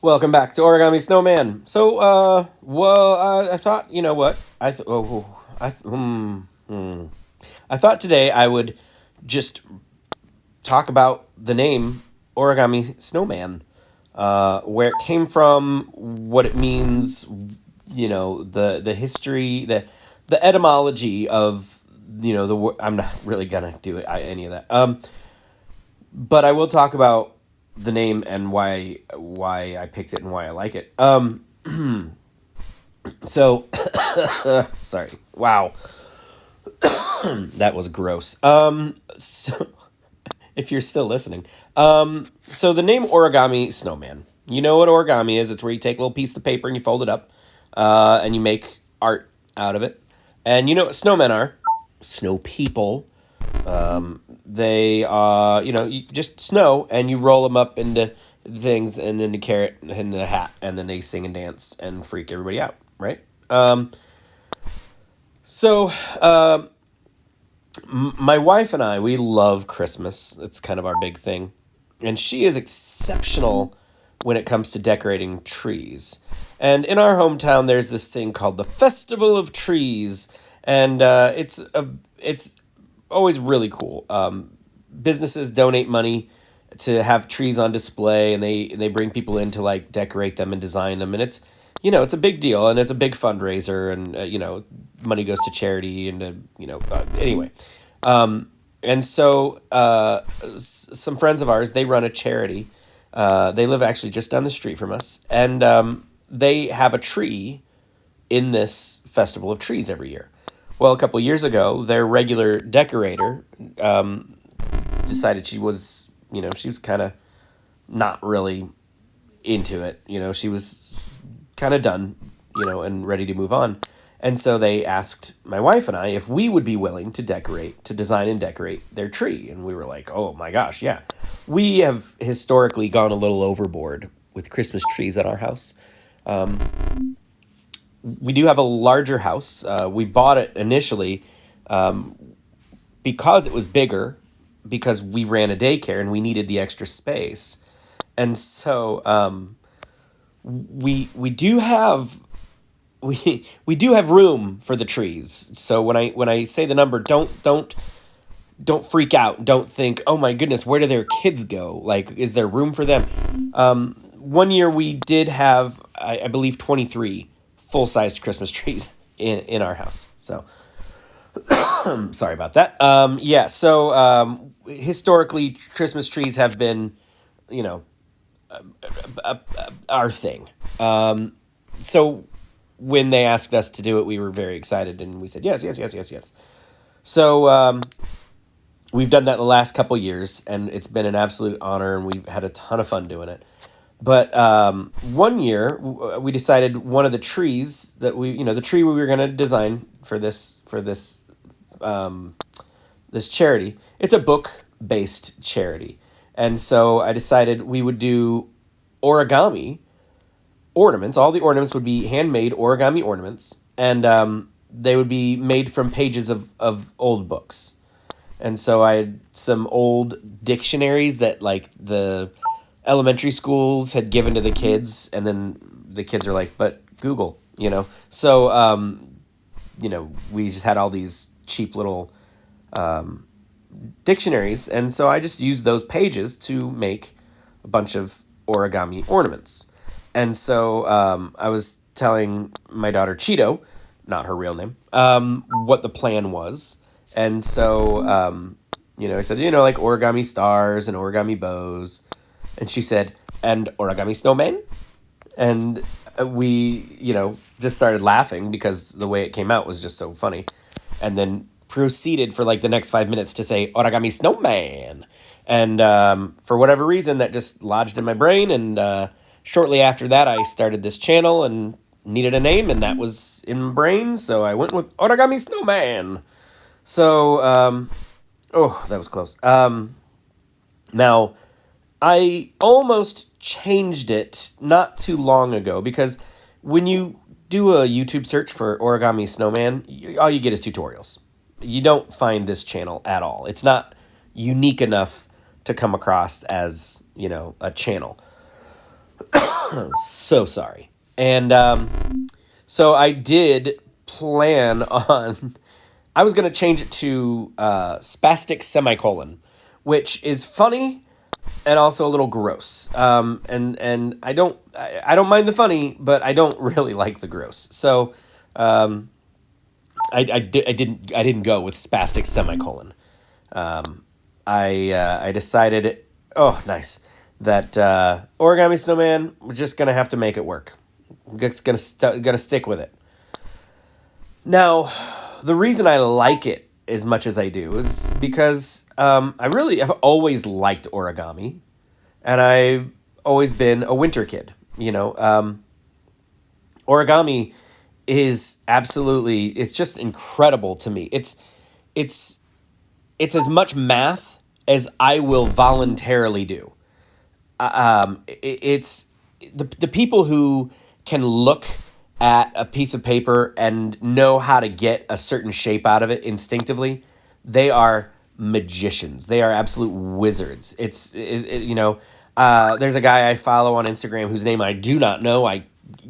Welcome back to Origami Snowman. I thought, you know what? I thought today I would just talk about the name Origami Snowman, where it came from, what it means, the history, the etymology of, the word. I'm not really gonna do any of that. But I will talk about the name and why I picked it and why I like it. So sorry. Wow, that was gross. So if you're still listening, so the name Origami Snowman. You know what origami is? It's where you take a little piece of paper and you fold it up, and you make art out of it. And you know what snowmen are? Snow people. They you just snow and you roll them up into things and then the carrot and the hat and then they sing and dance and freak everybody out, right? So my wife and I, we love Christmas. It's kind of our big thing, and she is exceptional when it comes to decorating trees. And in our hometown, there's this thing called the Festival of Trees, and it's always really cool. Businesses donate money to have trees on display, and they bring people in to like decorate them and design them, and it's a big deal, and it's a big fundraiser, and money goes to charity, and anyway. And so some friends of ours, they run a charity. They live actually just down the street from us, and they have a tree in this festival of trees every year. Well, a couple years ago, their regular decorator decided she was kind of not really into it. She was kind of done, and ready to move on. And so they asked my wife and I if we would be willing to design and decorate their tree. And we were like, oh my gosh, yeah. We have historically gone a little overboard with Christmas trees at our house. We do have a larger house. We bought it initially because it was bigger, because we ran a daycare and we needed the extra space. And so we do have we do have room for the trees. So when I say the number, don't freak out. Don't think, oh my goodness, where do their kids go? Like, is there room for them? One year we did have, I believe, 23 full-sized Christmas trees in our house. So sorry about that. Historically, Christmas trees have been, our thing. So when they asked us to do it, we were very excited, and we said yes, yes, yes, yes, yes. So we've done that the last couple years, and it's been an absolute honor, and we've had a ton of fun doing it. But one year, we decided one of the trees that the tree we were going to design for this this charity. It's a book-based charity, and so I decided we would do origami ornaments. All the ornaments would be handmade origami ornaments, and they would be made from pages of old books. And so I had some old dictionaries that like the elementary schools had given to the kids, and then the kids are like, but Google, So, we just had all these cheap little dictionaries, and so I just used those pages to make a bunch of origami ornaments. And so I was telling my daughter Cheeto, not her real name, what the plan was. And so, I said, like origami stars and origami bows. And she said, and origami snowman? And we, just started laughing because the way it came out was just so funny. And then proceeded for like the next 5 minutes to say origami snowman. And for whatever reason, that just lodged in my brain. And shortly after that, I started this channel and needed a name, and that was in my brain. So I went with Origami Snowman. So, that was close. Now, I almost changed it not too long ago, because when you do a YouTube search for Origami Snowman, all you get is tutorials. You don't find this channel at all. It's not unique enough to come across as, a channel. So sorry. And so I did plan on. I was gonna change it to spastic semicolon, which is funny and also a little gross. And I don't mind the funny, but I don't really like the gross. So I didn't go with spastic semicolon. I decided, oh nice, that Origami Snowman, we're just gonna have to make it work. Just gonna stick with it. Now, the reason I like it as much as I do is because I've always liked origami, and I've always been a winter kid. Origami is absolutely, it's just incredible to me. It's it's as much math as I will voluntarily do. It's the people who can look at a piece of paper and know how to get a certain shape out of it instinctively. They are magicians. They are absolute wizards. There's a guy I follow on Instagram whose name I do not know.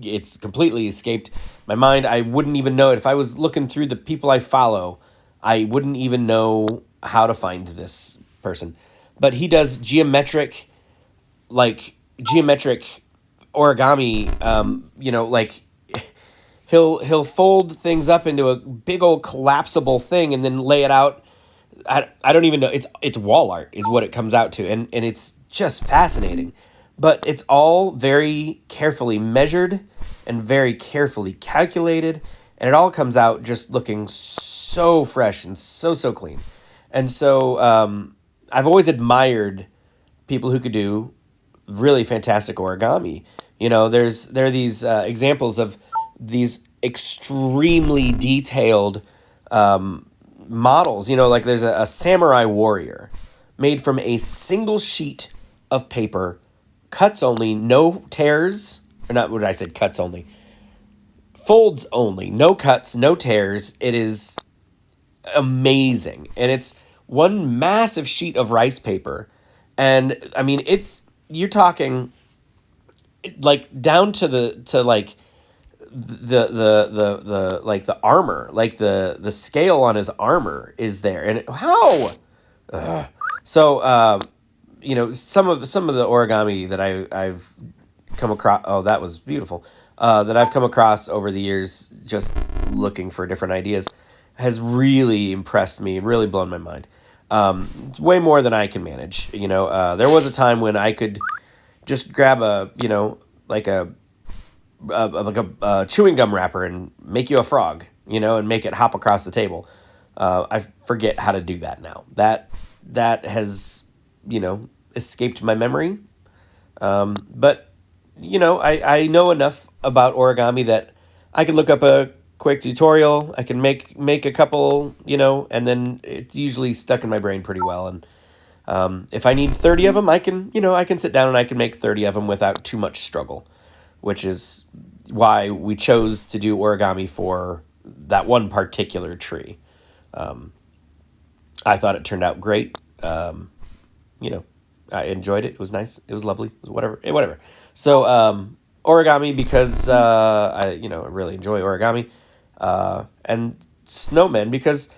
It's completely escaped my mind. I wouldn't even know it if I was looking through the people I follow. I wouldn't even know how to find this person, but he does geometric origami. He'll fold things up into a big old collapsible thing and then lay it out. I don't even know. It's wall art is what it comes out to, and it's just fascinating. But it's all very carefully measured and very carefully calculated, and it all comes out just looking so fresh and so clean. And so I've always admired people who could do really fantastic origami. There are these examples of these extremely detailed models. Like there's a samurai warrior made from a single sheet of paper, cuts only, no tears. Or not what I said, cuts only. Folds only, no cuts, no tears. It is amazing. And it's one massive sheet of rice paper. And I mean, you're talking like down to the like the armor, like the scale on his armor is there. And how? Ugh. So some of the origami that I've come across. Oh, that was beautiful. That I've come across over the years, just looking for different ideas, has really impressed me and really blown my mind. It's way more than I can manage. There was a time when I could just grab a chewing gum wrapper and make you a frog, and make it hop across the table. I forget how to do that now. That has, escaped my memory. But I know enough about origami that I can look up a quick tutorial. I can make a couple, and then it's usually stuck in my brain pretty well. And if I need 30 of them, I can sit down and I can make 30 of them without too much struggle, which is why we chose to do origami for that one particular tree. I thought it turned out great. I enjoyed it. It was nice. It was lovely. It was whatever. So, origami, because, I really enjoy origami, and snowmen because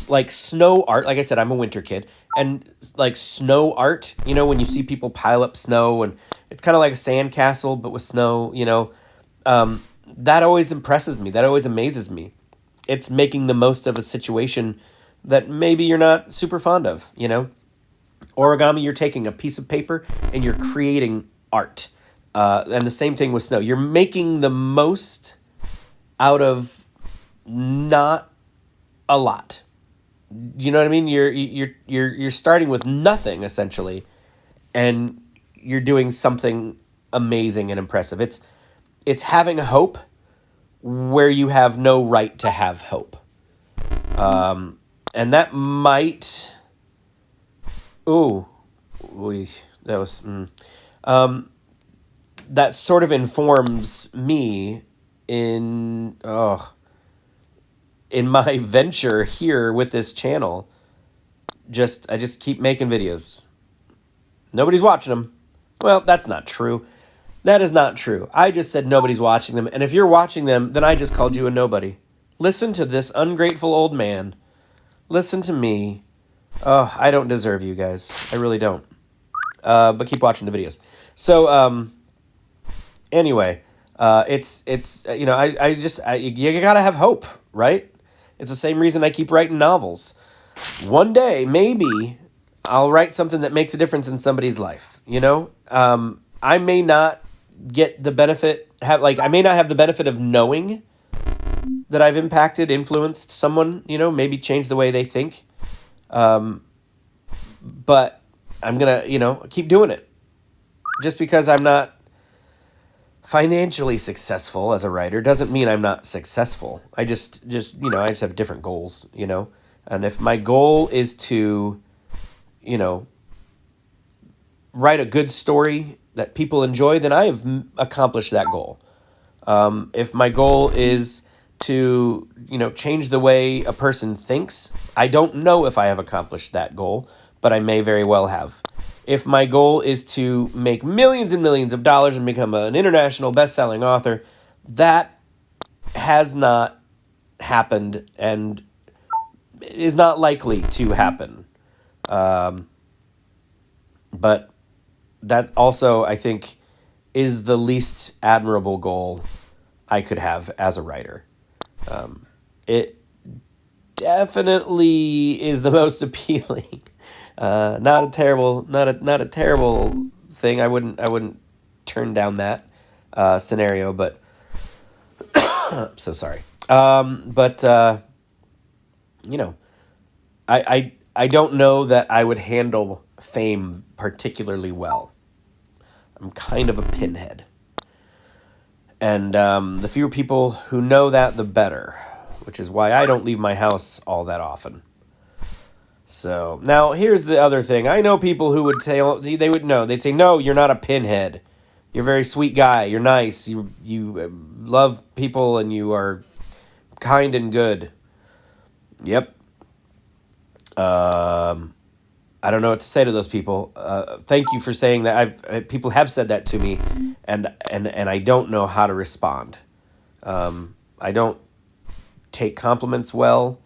like snow art, like I said, I'm a winter kid, and like snow art, when you see people pile up snow and it's kind of like a sandcastle, but with snow, that always impresses me. That always amazes me. It's making the most of a situation that maybe you're not super fond of, Origami, you're taking a piece of paper and you're creating art. And the same thing with snow. You're making the most out of not a lot. You know what I mean? You're starting with nothing essentially, and you're doing something amazing and impressive. It's having hope where you have no right to have hope. And that might. Ooh, that was. That sort of informs me in my venture here with this channel. I just keep making videos. Nobody's watching them, Well, that's not true. That is not true. I just said nobody's watching them, and if you're watching them, then I just called you a nobody. Listen to this ungrateful old man. Listen to me. Oh, I don't deserve you guys. I really don't. But keep watching the videos. So, anyway, you gotta have hope, right? It's the same reason I keep writing novels. One day, maybe I'll write something that makes a difference in somebody's life. I may not get the benefit I may not have the benefit of knowing that I've influenced someone. Maybe change the way they think. But I'm gonna keep doing it. Just because I'm not financially successful as a writer doesn't mean I'm not successful. I just have different goals. And if my goal is to write a good story that people enjoy, then I have accomplished that goal. If my goal is to change the way a person thinks, I don't know if I have accomplished that goal, but I may very well have. If my goal is to make millions and millions of dollars and become an international best-selling author, that has not happened and is not likely to happen. But that also, I think, is the least admirable goal I could have as a writer. It definitely is the most appealing. Not a terrible thing. I wouldn't turn down that scenario, but I'm so sorry. I don't know that I would handle fame particularly well. I'm kind of a pinhead. And the fewer people who know that, the better, which is why I don't leave my house all that often. So, now, here's the other thing. I know people who would say, they would know. They'd say, no, you're not a pinhead. You're a very sweet guy. You're nice. You love people, and you are kind and good. Yep. I don't know what to say to those people. Thank you for saying that. People have said that to me, and I don't know how to respond. I don't take compliments well.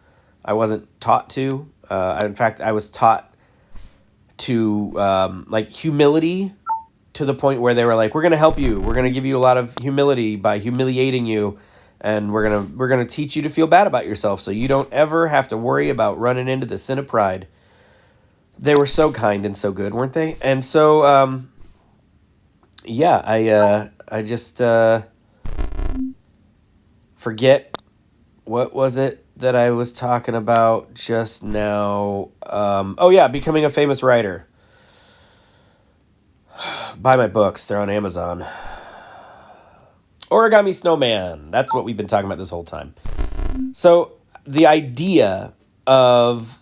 I wasn't taught to. In fact, I was taught to humility to the point where they were like, "We're going to help you. We're going to give you a lot of humility by humiliating you, and we're gonna teach you to feel bad about yourself, so you don't ever have to worry about running into the sin of pride." They were so kind and so good, weren't they? And so, I just forget what was it that I was talking about just now. Becoming a famous writer. Buy my books; they're on Amazon. Origami Snowman. That's what we've been talking about this whole time. So the idea of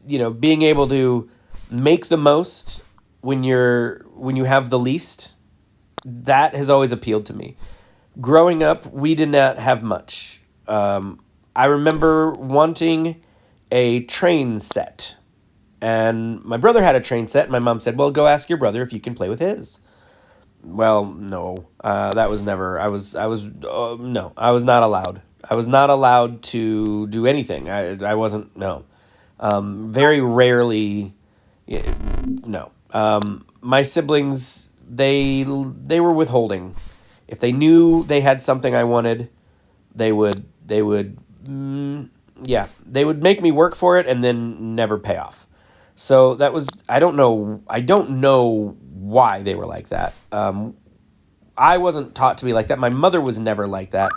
being able to make the most when you have the least, that has always appealed to me. Growing up, we did not have much. I remember wanting a train set, and my brother had a train set, and my mom said, "Well, go ask your brother if you can play with his." Well, no, that was never. No, I was not allowed. I was not allowed to do anything. I wasn't. No. Very rarely, no. My siblings, they were withholding. If they knew they had something I wanted, they would they would make me work for it and then never pay off. So that was, I don't know why they were like that. I wasn't taught to be like that. My mother was never like that.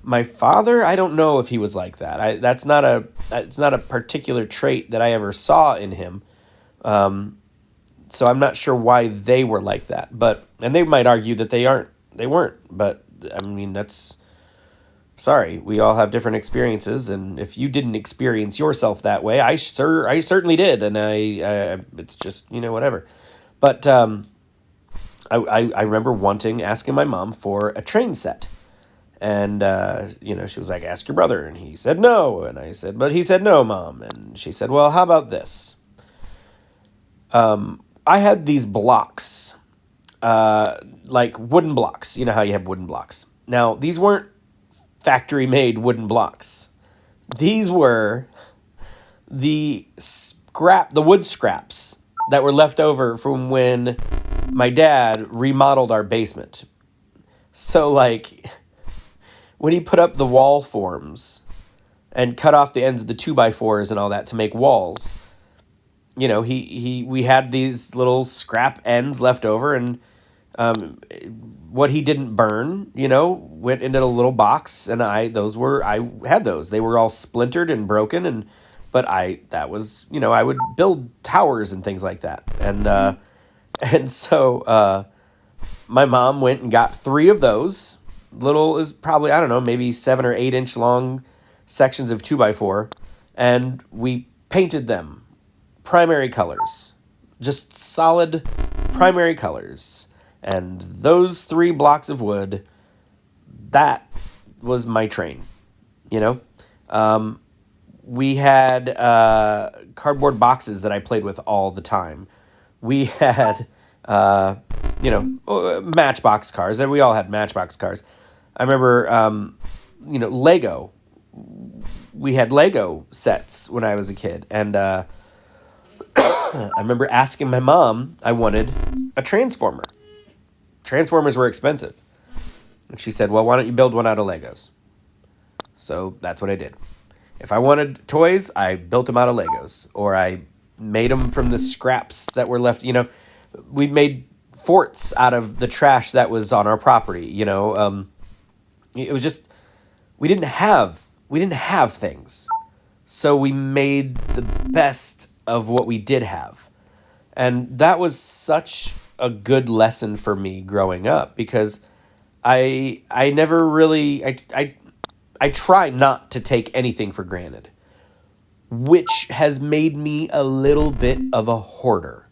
My father, I don't know if he was like that. It's not a particular trait that I ever saw in him. So I'm not sure why they were like that. And they might argue that they weren't. But I mean, sorry, we all have different experiences, and if you didn't experience yourself that way, I certainly did, and it's just, whatever. But I remember asking my mom for a train set. And, she was like, "Ask your brother." And he said no. And I said, "But he said no, Mom." And she said, "Well, how about this?" I had these blocks like wooden blocks. You know how you have wooden blocks. Now, these weren't factory made wooden blocks. These were the wood scraps that were left over from when my dad remodeled our basement. So, like, when he put up the wall forms and cut off the ends of the 2x4s and all that to make walls, we had these little scrap ends left over, and what he didn't burn, went into a little box, and I had those. They were all splintered and broken, but I would build towers and things like that. And so my mom went and got 3 of those. Little is probably, I don't know, maybe 7 or 8 inch long sections of 2x4, and we painted them primary colors, just solid primary colors. And those 3 blocks of wood, that was my train, We had cardboard boxes that I played with all the time. We had, Matchbox cars. And we all had Matchbox cars. I remember, Lego. We had Lego sets when I was a kid. And I remember asking my mom I wanted a Transformer. Transformers were expensive. And she said, well, why don't you build one out of Legos? So that's what I did. If I wanted toys, I built them out of Legos. Or I made them from the scraps that were left. We made forts out of the trash that was on our property. It was just, we didn't have things. So we made the best of what we did have. And that was such a good lesson for me growing up, because I never really, I try not to take anything for granted, which has made me a little bit of a hoarder.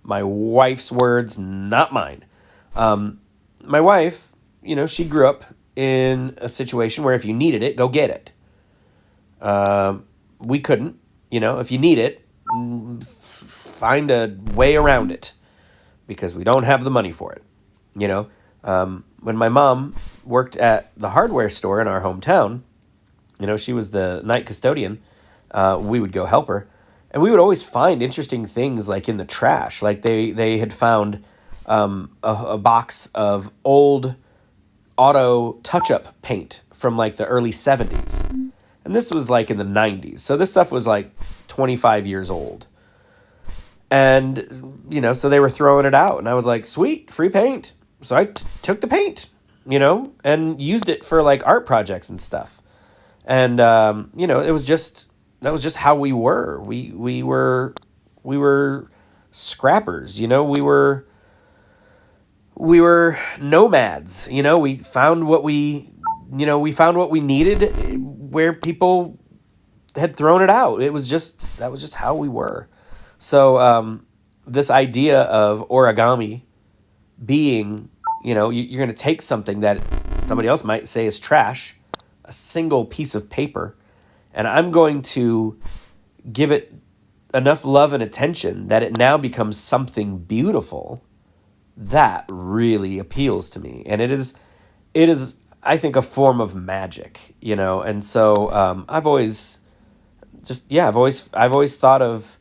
My wife's words, not mine. My wife, she grew up in a situation where if you needed it, go get it. We couldn't, if you need it, find a way around it, because we don't have the money for it. When my mom worked at the hardware store in our hometown, she was the night custodian, we would go help her, and we would always find interesting things like in the trash. Like they had found a box of old auto touch-up paint from like the early 70s. And this was like in the 90s. So this stuff was like 25 years old. And, so they were throwing it out. And I was like, sweet, free paint. So I took the paint, and used it for like art projects and stuff. And, that was just how we were. We were scrappers, we were nomads, we found what we needed where people had thrown it out. That was just how we were. So, this idea of origami being, you're going to take something that somebody else might say is trash, a single piece of paper, and I'm going to give it enough love and attention that it now becomes something beautiful. That really appeals to me. And it is, I think, a form of magic, and so, I've always thought of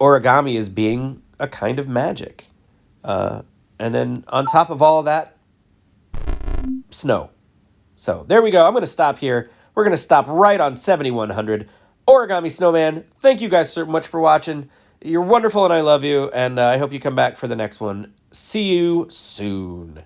origami as being a kind of magic. And then on top of all of that, snow. So there we go. I'm going to stop here. We're going to stop right on 7100. Origami Snowman, thank you guys so much for watching. You're wonderful and I love you. And I hope you come back for the next one. See you soon.